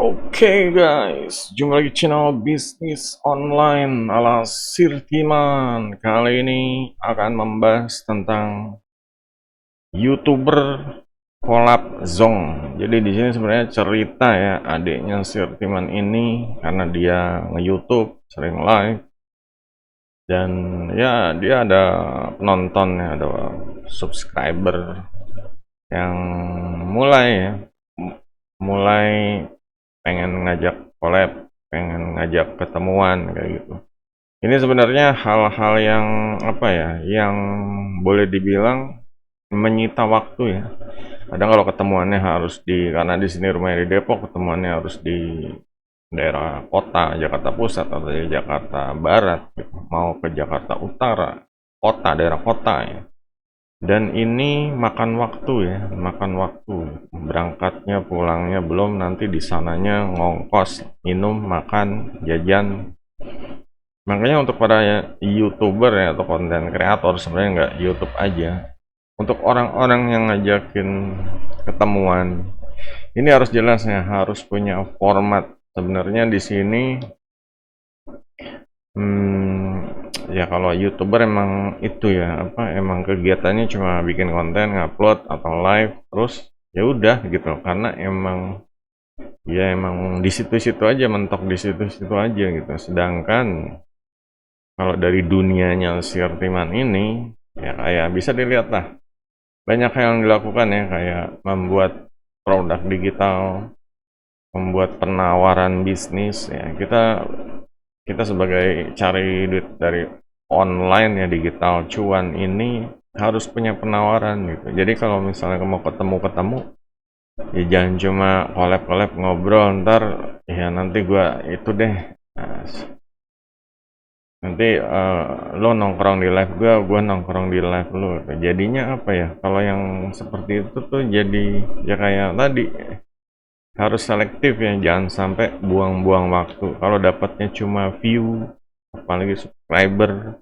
Oke guys, jumpa lagi channel bisnis online ala Sirtiman. Kali ini akan membahas tentang YouTuber collab Zong. Jadi di sini sebenarnya cerita ya adiknya Sirtiman ini karena dia nge-YouTube, sering live dan ya dia ada penonton ya, ada subscriber yang mulai ya, mulai pengen ngajak collab, pengen ngajak ketemuan kayak gitu. Ini sebenarnya hal-hal yang apa ya, yang boleh dibilang menyita waktu ya. Kadang kalau ketemuannya harus karena di sini rumahnya di Depok, ketemuannya harus di daerah kota Jakarta Pusat atau di Jakarta Barat, gitu. Mau ke Jakarta Utara, kota daerah kota ya. Dan ini makan waktu ya, makan waktu. Berangkatnya, pulangnya belum nanti di sananya ngongkos, minum, makan, jajan. Makanya untuk para YouTuber ya atau konten kreator sebenarnya nggak YouTube aja. Untuk orang-orang yang ngajakin ketemuan, ini harus jelas ya, harus punya format. Sebenarnya di sini ya kalau YouTuber emang itu ya apa emang kegiatannya cuma bikin konten, ngupload atau live terus ya udah gitu karena emang di situ-situ aja mentok di situ-situ aja gitu. Sedangkan kalau dari dunianya si Artiman ini ya kayak bisa dilihat lah banyak yang dilakukan ya kayak membuat produk digital, membuat penawaran bisnis ya kita sebagai cari duit dari online ya digital cuan ini harus punya penawaran gitu. Jadi kalau misalnya mau ketemu ya jangan cuma collab ngobrol ntar ya nanti gua itu deh. Nah, nanti lo nongkrong di live gua nongkrong di live lo. Jadinya apa ya? Kalau yang seperti itu tuh jadi ya kayak tadi harus selektif ya, jangan sampai buang-buang waktu. Kalau dapatnya cuma view, apalagi subscriber,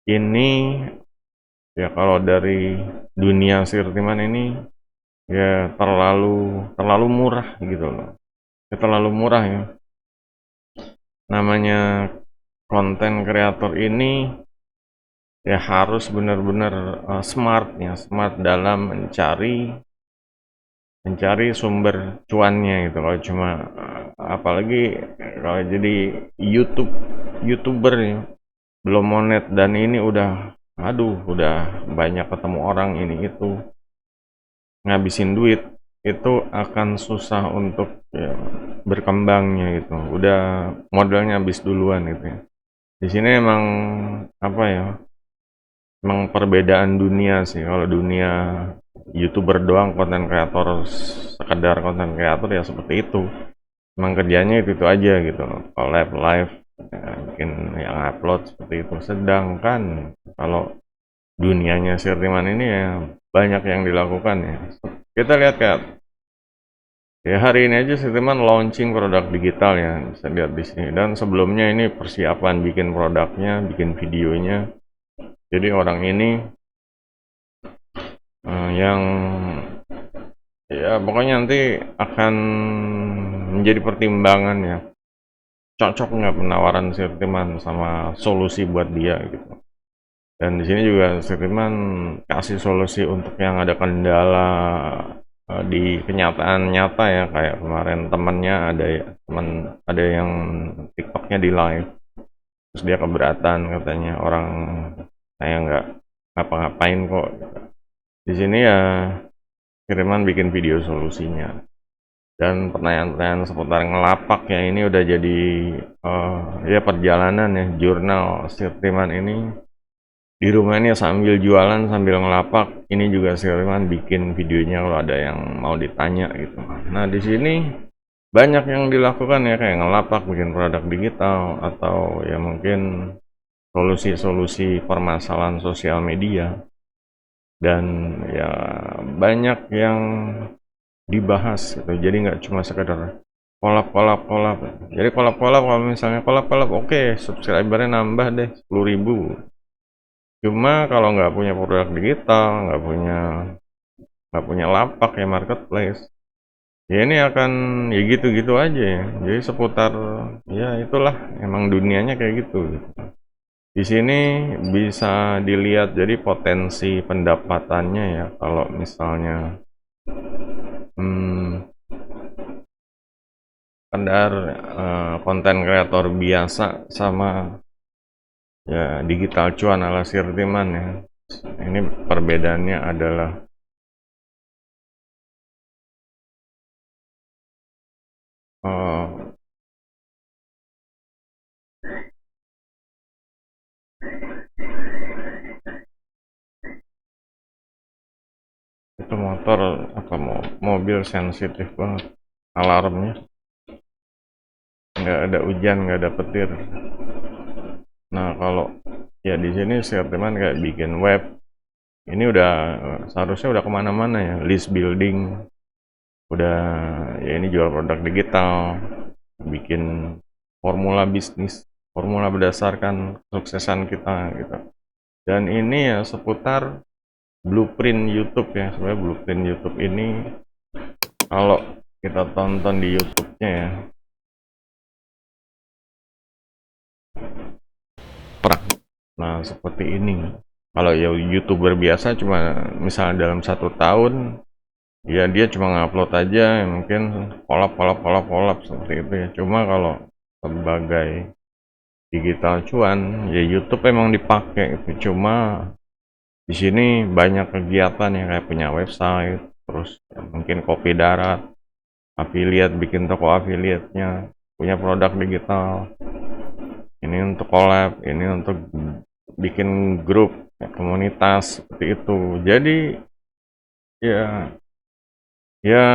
ini ya kalau dari dunia Sirtiman ini ya terlalu terlalu murah gitu loh. Ya, terlalu murah ya. Namanya konten kreator ini ya harus benar-benar smart ya, smart dalam mencari sumber cuannya gitu. Kalau cuma apalagi kalau jadi YouTuber ya, belum monet dan ini udah banyak ketemu orang ini itu ngabisin duit itu akan susah untuk ya, berkembangnya gitu. Udah modalnya habis duluan gitu ya. Di sini emang apa ya? Emang perbedaan dunia sih. Kalau dunia YouTuber doang konten kreator sekedar konten kreator ya seperti itu. Emang kerjanya itu aja gitu. Collab live ya, bikin yang upload seperti itu. Sedangkan kalau dunianya Sirtiman ini ya banyak yang dilakukan ya. Kita lihat kan ya hari ini aja Sirtiman launching produk digital ya bisa lihat di sini dan sebelumnya ini persiapan bikin produknya, bikin videonya. Jadi orang ini yang ya pokoknya nanti akan menjadi pertimbangan ya cocok nggak penawaran Sirtiman sama solusi buat dia gitu. Dan di sini juga Sirtiman kasih solusi untuk yang ada kendala di kenyataan nyata ya kayak kemarin temannya ada yang TikToknya di live terus dia keberatan katanya orang saya nggak ngapa-ngapain kok di sini ya Sirtiman bikin video solusinya dan pertanyaan-pertanyaan seputar ngelapak ya ini udah jadi ya perjalanan ya jurnal Sirtiman ini di rumah ini sambil jualan sambil ngelapak ini juga Sirman bikin videonya kalau ada yang mau ditanya gitu. Nah di sini banyak yang dilakukan ya kayak ngelapak bikin produk digital atau ya mungkin solusi-solusi permasalahan sosial media dan ya banyak yang dibahas gitu. Jadi nggak cuma sekedar kolab. Jadi kolab kalau misalnya kolab oke subscribernya nambah deh 10.000. Cuma kalau nggak punya produk digital, nggak punya lapak ya marketplace, Ya ini akan ya gitu-gitu aja ya. Jadi seputar ya itulah emang dunianya kayak gitu. Di sini bisa dilihat jadi potensi pendapatannya ya kalau misalnya hmm, sekedar konten kreator biasa sama ya digital cuan ala Sirtiman ya. Ini perbedaannya adalah eh, itu motor apa mobil sensitif banget alarmnya, nggak ada hujan nggak ada petir. Nah kalau ya di sini Sirtiman kayak bikin web ini udah seharusnya udah kemana-mana ya, list building udah, ya ini jual produk digital, bikin formula bisnis, formula berdasarkan kesuksesan kita gitu. Dan ini ya seputar blueprint YouTube ya. Sebenarnya blueprint YouTube ini kalau kita tonton di YouTube-nya ya, perak. Nah seperti ini. Kalau ya YouTuber biasa cuma misalnya dalam 1 tahun ya dia cuma ngupload aja ya mungkin kolab seperti itu ya. Cuma kalau sebagai digital cuan ya YouTube emang dipakai itu. Cuma di sini banyak kegiatan yang kayak punya website, terus ya mungkin kopi darat, affiliate, bikin toko affiliate-nya, punya produk digital. Ini untuk collab, ini untuk bikin grup, ya, komunitas seperti itu. Jadi ya ya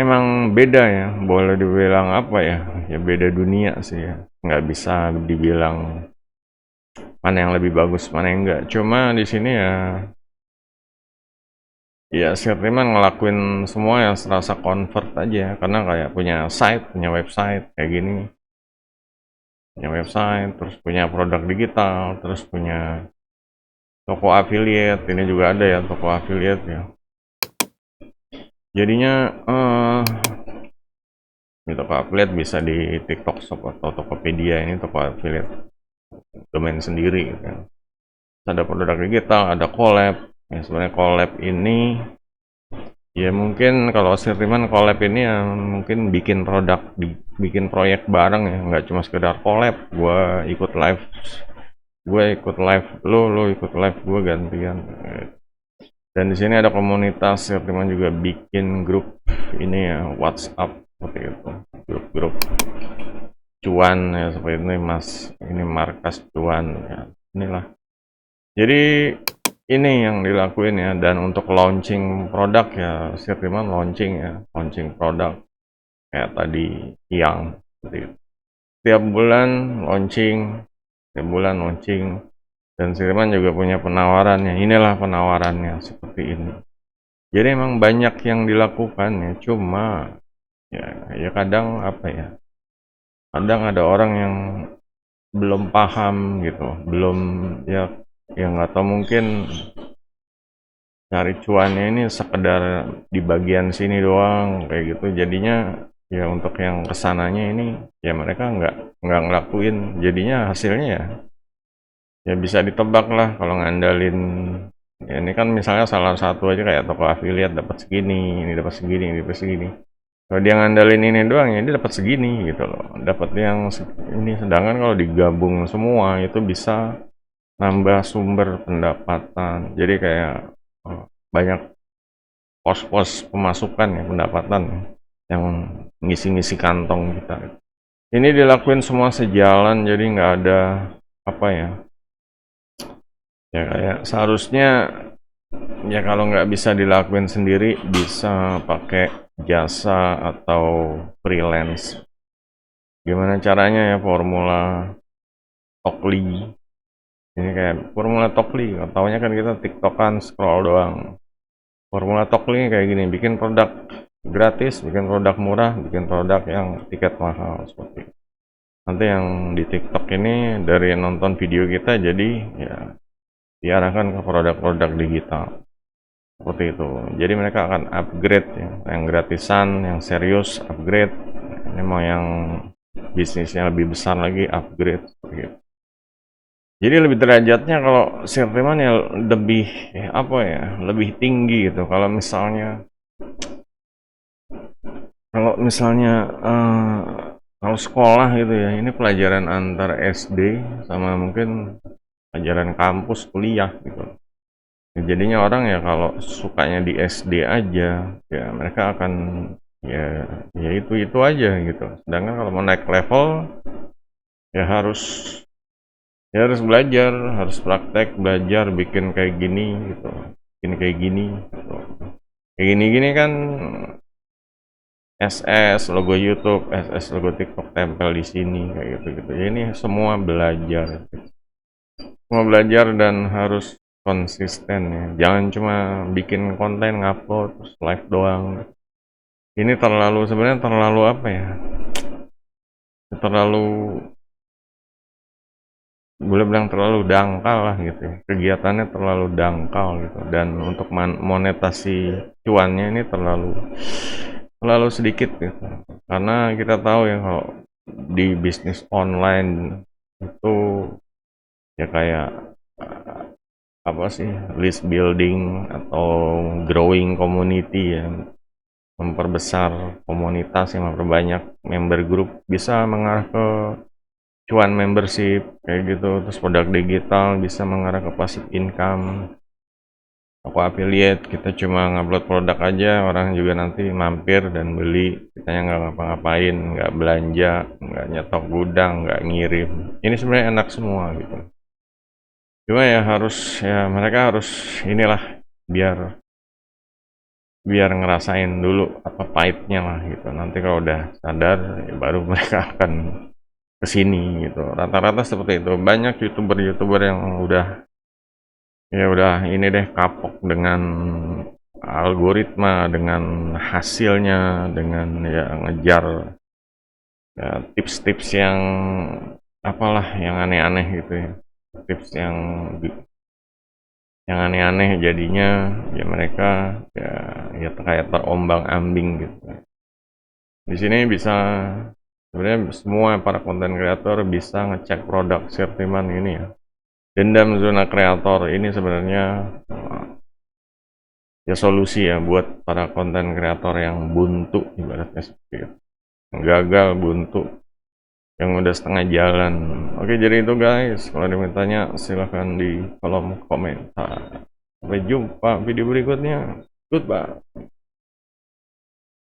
emang beda ya, boleh dibilang apa ya? Ya beda dunia sih ya. Nggak bisa dibilang mana yang lebih bagus, mana yang enggak. Cuma di sini ya ya Sirtiman ngelakuin semua yang serasa convert aja karena kayak punya site, punya website kayak gini, punya website, terus punya produk digital, terus punya toko affiliate. Ini juga ada ya toko affiliate ya. Jadinya di toko affiliate bisa di TikTok Shop atau Tokopedia, ini toko affiliate domain sendiri gitu kan. Ada produk digital, ada collab. Ya sebenarnya collab ini ya mungkin kalau Sirtiman collab ini ya mungkin bikin produk, bikin proyek bareng ya, nggak cuma sekedar collab. Gue ikut live, lo ikut live, gue gantian. Dan di sini ada komunitas Sirtiman juga bikin grup ini ya WhatsApp seperti itu, grup-grup cuan ya seperti ini mas, ini markas cuan ya inilah. Jadi ini yang dilakuin ya, dan untuk launching produk ya Sirtiman launching ya, launching produk kayak tadi siang seperti itu. Tiap bulan launching, tiap bulan launching, dan Sirtiman juga punya penawarannya. Inilah penawarannya seperti ini. Jadi emang banyak yang dilakukan ya, cuma ya kadang apa ya, kadang ada orang yang belum paham gitu, belum ya yang nggak tahu mungkin cari cuannya ini sekedar di bagian sini doang kayak gitu. Jadinya ya untuk yang kesananya ini ya mereka nggak ngelakuin, jadinya hasilnya ya bisa ditebak lah kalau ngandalin ya ini kan misalnya salah satu aja kayak toko affiliate dapat segini, ini dapat segini, ini dapat segini. Kalau dia ngandalin ini doang ya dia dapat segini gitu loh, dapat yang ini. Sedangkan kalau digabung semua itu bisa nambah sumber pendapatan. Jadi kayak banyak pos-pos pemasukan ya, pendapatan yang ngisi-ngisi kantong kita. Ini dilakuin semua sejalan, jadi nggak ada apa ya, ya kayak seharusnya ya kalau nggak bisa dilakuin sendiri bisa pakai jasa atau freelance. Gimana caranya ya formula Tokli, ini kayak formula Tokli, taunya kan kita tiktokan scroll doang. Formula Tokli kayak gini, bikin produk gratis, bikin produk murah, bikin produk yang tiket mahal seperti itu. Nanti yang di TikTok ini dari nonton video kita jadi ya diarahkan ke produk-produk digital. seperti itu. Jadi mereka akan upgrade ya, yang gratisan, yang serius upgrade, ini mau yang bisnisnya lebih besar lagi upgrade seperti itu. Jadi lebih derajatnya kalau Sirteman ya lebih apa ya, lebih tinggi gitu. Kalau misalnya kalau sekolah gitu ya, ini pelajaran antar SD sama mungkin pelajaran kampus kuliah gitu. Ya, jadinya orang ya kalau sukanya di SD aja, ya mereka akan ya ya itu aja gitu. Sedangkan kalau mau naik level ya harus belajar, harus praktek, belajar bikin kayak gini gitu. Bikin kayak gini gitu. Kayak gini-gini kan SS logo YouTube, SS logo TikTok tempel di sini kayak gitu-gitu. Ya, ini semua belajar. Semua belajar dan harus konsisten ya. Jangan cuma bikin konten ngupload terus live doang. Ini sebenarnya terlalu apa ya? Terlalu boleh bilang terlalu dangkal lah gitu ya. Kegiatannya terlalu dangkal gitu dan untuk monetasi cuannya ini terlalu sedikit gitu. Karena kita tahu ya kalau di bisnis online itu ya kayak apa sih, list building atau growing community ya, memperbesar komunitas yang memperbanyak member group bisa mengarah ke cuan membership kayak gitu, terus produk digital bisa mengarah ke passive income. Aku affiliate, kita cuma ngupload produk aja, orang juga nanti mampir dan beli, kitanya nggak ngapa-ngapain, nggak belanja, nggak nyetok gudang, nggak ngirim. Ini sebenarnya enak semua gitu. Cuma ya mereka harus inilah biar biar ngerasain dulu apa pahitnya lah gitu. Nanti kalau udah sadar ya baru mereka akan kesini gitu. Rata-rata seperti itu. Banyak youtuber yang udah ini deh kapok dengan algoritma, dengan hasilnya, dengan ya ngejar ya, tips-tips yang apalah yang aneh-aneh gitu ya. Tips yang aneh-aneh jadinya ya mereka ya kayak terombang-ambing gitu. Di sini sebenarnya semua para konten kreator bisa ngecek produk Sirtiman ini ya. Dendam zona kreator ini sebenarnya ya solusi ya buat para konten kreator yang buntu ibaratnya seperti itu. Gagal buntu yang udah setengah jalan. Oke, jadi itu guys. Kalau ada yang tanya silahkan di kolom komentar. Sampai jumpa video berikutnya. Goodbye.